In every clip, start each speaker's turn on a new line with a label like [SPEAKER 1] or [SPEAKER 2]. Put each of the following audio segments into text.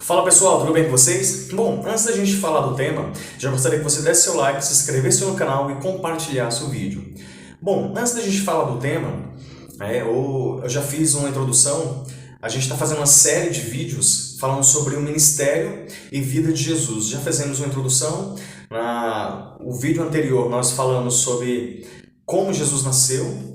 [SPEAKER 1] Fala pessoal, tudo bem com vocês? Bom, antes da gente falar do tema, já gostaria que você desse seu like, se inscrevesse no canal e compartilhasse o vídeo. Bom, antes da gente falar do tema, eu já fiz uma introdução, a gente está fazendo uma série de vídeos falando sobre o ministério e vida de Jesus. Já fizemos uma introdução, o vídeo anterior nós falamos sobre como Jesus nasceu,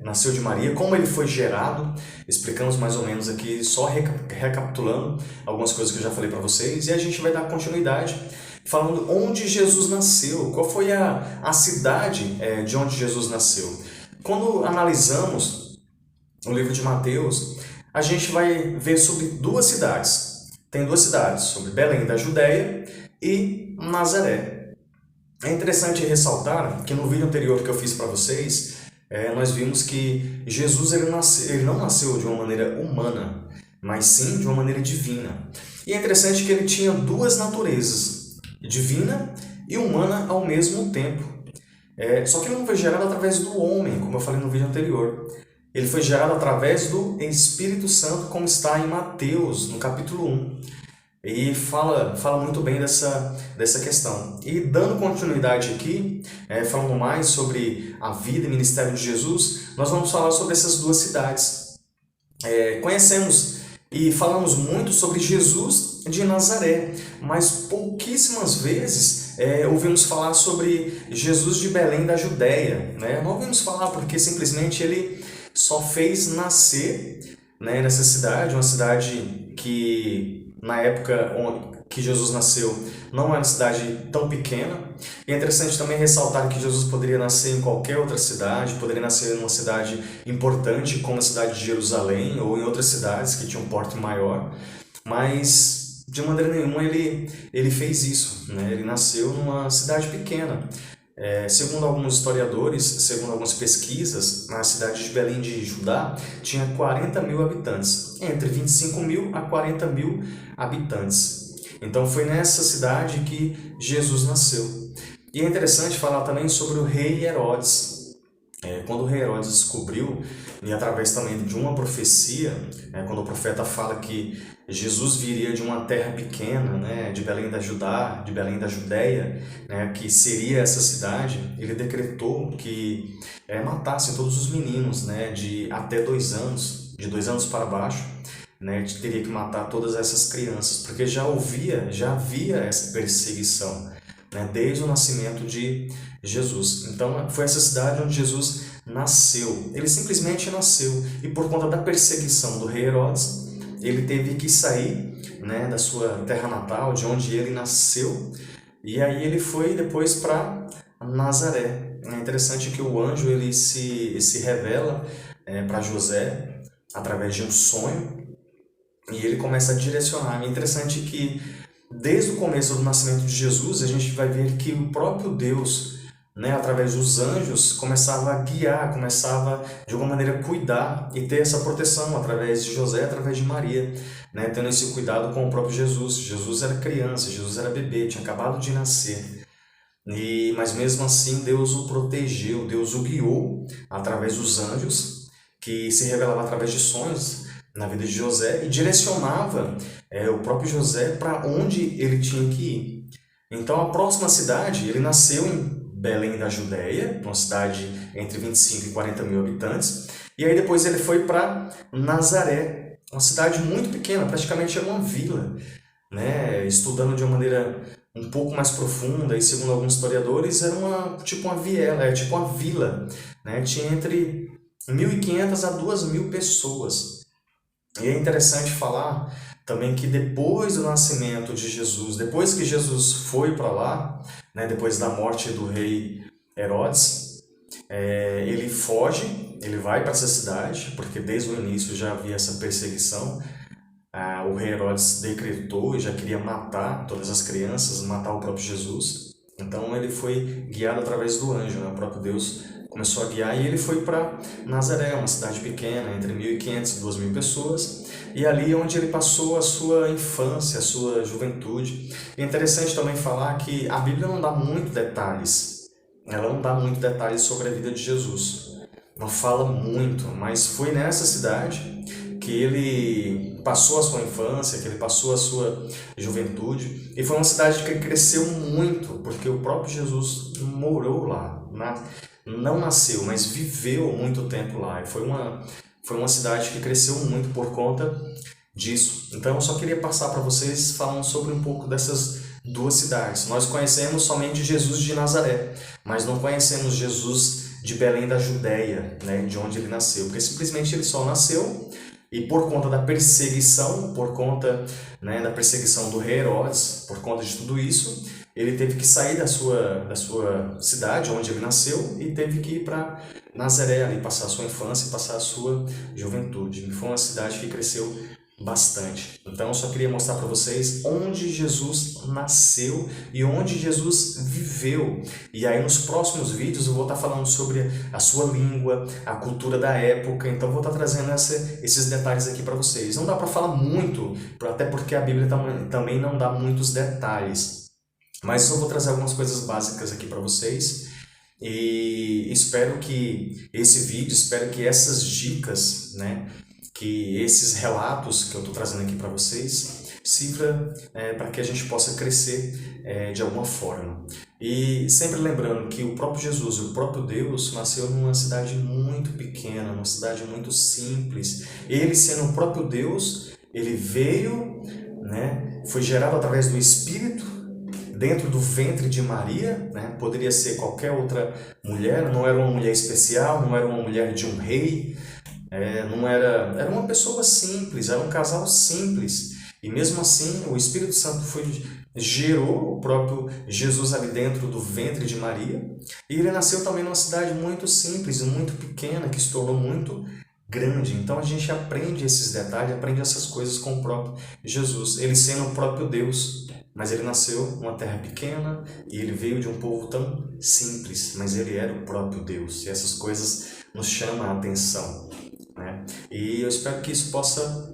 [SPEAKER 1] nasceu de Maria, como ele foi gerado, explicamos mais ou menos aqui, só recapitulando algumas coisas que eu já falei para vocês, e a gente vai dar continuidade falando onde Jesus nasceu, qual foi a cidade de onde Jesus nasceu. Quando analisamos o livro de Mateus, a gente vai ver sobre duas cidades. Tem duas cidades, sobre Belém da Judéia e Nazaré. É interessante ressaltar que no vídeo anterior que eu fiz para vocês, nós vimos que Jesus ele não nasceu de uma maneira humana, mas sim de uma maneira divina. E é interessante que ele tinha duas naturezas, divina e humana ao mesmo tempo. Só que ele não foi gerado através do homem, como eu falei no vídeo anterior. Ele foi gerado através do Espírito Santo, como está em Mateus, no capítulo 1. E fala muito bem dessa questão. E dando continuidade aqui, falando mais sobre a vida e ministério de Jesus, nós vamos falar sobre essas duas cidades. Conhecemos e falamos muito sobre Jesus de Nazaré, mas pouquíssimas vezes ouvimos falar sobre Jesus de Belém da Judéia. Não ouvimos falar porque simplesmente ele só fez nascer nessa cidade, uma cidade que na época que Jesus nasceu, não era uma cidade tão pequena. E é interessante também ressaltar que Jesus poderia nascer em qualquer outra cidade, poderia nascer em uma cidade importante, como a cidade de Jerusalém, ou em outras cidades que tinham um porte maior, mas de maneira nenhuma ele fez isso. Ele nasceu numa cidade pequena. Segundo alguns historiadores, segundo algumas pesquisas, a cidade de Belém de Judá tinha 40 mil habitantes, entre 25 mil a 40 mil habitantes. Então foi nessa cidade que Jesus nasceu. E é interessante falar também sobre o rei Herodes. Quando o rei Herodes descobriu, e através também de uma profecia, quando o profeta fala que Jesus viria de uma terra pequena, de Belém da Judá, de Belém da Judéia, que seria essa cidade, ele decretou que matassem todos os meninos de até 2 anos, de 2 anos para baixo, teria que matar todas essas crianças, porque já havia essa perseguição, desde o nascimento de Jesus. Então foi essa cidade onde Jesus nasceu. Ele simplesmente nasceu, e por conta da perseguição do rei Herodes, ele teve que sair da sua terra natal, de onde ele nasceu, e aí ele foi depois para Nazaré. É interessante que o anjo ele se revela para José através de um sonho, e ele começa a direcionar. É interessante que desde o começo do nascimento de Jesus, a gente vai ver que o próprio Deus, através dos anjos, começava a guiar, começava de alguma maneira a cuidar e ter essa proteção através de José, através de Maria, tendo esse cuidado com o próprio Jesus. Jesus era criança, Jesus era bebê, tinha acabado de nascer. Mas mesmo assim Deus o protegeu, Deus o guiou através dos anjos, que se revelava através de sonhos na vida de José e direcionava o próprio José para onde ele tinha que ir. Então a próxima cidade, ele nasceu em Belém da Judéia, uma cidade entre 25 e 40 mil habitantes, e aí depois ele foi para Nazaré, uma cidade muito pequena, praticamente era uma vila, estudando de uma maneira um pouco mais profunda, e segundo alguns historiadores, era tipo uma vila, tinha entre 1.500 a 2.000 pessoas. E é interessante falar também que depois do nascimento de Jesus, depois que Jesus foi para lá, depois da morte do rei Herodes, ele foge, ele vai para essa cidade, porque desde o início já havia essa perseguição. O rei Herodes decretou e já queria matar todas as crianças, matar o próprio Jesus. Então ele foi guiado através do anjo, o próprio Deus começou a guiar, e ele foi para Nazaré, uma cidade pequena, entre 1.500 e 2.000 pessoas, e ali é onde ele passou a sua infância, a sua juventude. É interessante também falar que a Bíblia não dá muito detalhes, ela não dá muito detalhes sobre a vida de Jesus, não fala muito, mas foi nessa cidade que ele passou a sua infância, que ele passou a sua juventude, e foi uma cidade que cresceu muito, porque o próprio Jesus morou lá, não nasceu, mas viveu muito tempo lá, e foi uma cidade que cresceu muito por conta disso. Então eu só queria passar para vocês falando sobre um pouco dessas duas cidades. Nós conhecemos somente Jesus de Nazaré, mas não conhecemos Jesus de Belém da Judéia, né, de onde ele nasceu, porque simplesmente ele só nasceu e por conta da perseguição, por conta, né, da perseguição do rei Herodes, por conta de tudo isso, ele teve que sair da sua cidade, onde ele nasceu, e teve que ir para Nazaré, ali, passar a sua infância e passar a sua juventude. E foi uma cidade que cresceu bastante. Então eu só queria mostrar para vocês onde Jesus nasceu e onde Jesus viveu. E aí nos próximos vídeos eu vou estar falando sobre a sua língua, a cultura da época. Então eu vou estar trazendo esses detalhes aqui para vocês. Não dá para falar muito, até porque a Bíblia também não dá muitos detalhes. Mas eu vou trazer algumas coisas básicas aqui para vocês. E espero que esse vídeo, espero que essas dicas, né, que esses relatos que eu estou trazendo aqui para vocês sirva para que a gente possa crescer de alguma forma. E sempre lembrando que o próprio Jesus, o próprio Deus, nasceu numa cidade muito pequena, numa cidade muito simples. Ele, sendo o próprio Deus, ele veio, né, foi gerado através do Espírito dentro do ventre de Maria, né? Poderia ser qualquer outra mulher, não era uma mulher especial, não era uma mulher de um rei, não era uma pessoa simples, era um casal simples. E mesmo assim, o Espírito Santo gerou o próprio Jesus ali dentro do ventre de Maria. E ele nasceu também numa cidade muito simples e muito pequena, que se tornou muito grande. Então a gente aprende esses detalhes, aprende essas coisas com o próprio Jesus. Ele sendo o próprio Deus, mas ele nasceu numa terra pequena e ele veio de um povo tão simples, mas ele era o próprio Deus. E essas coisas nos chamam a atenção, né? E eu espero que isso possa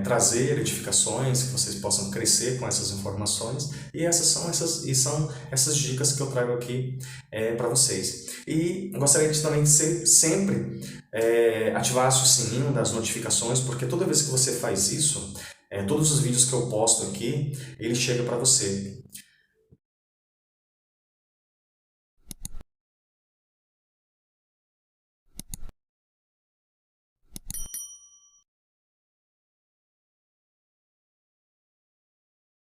[SPEAKER 1] trazer edificações, que vocês possam crescer com essas informações, e são essas dicas que eu trago aqui para vocês. E gostaria de também sempre ativasse o sininho das notificações, porque toda vez que você faz isso, todos os vídeos que eu posto aqui, ele chega para você.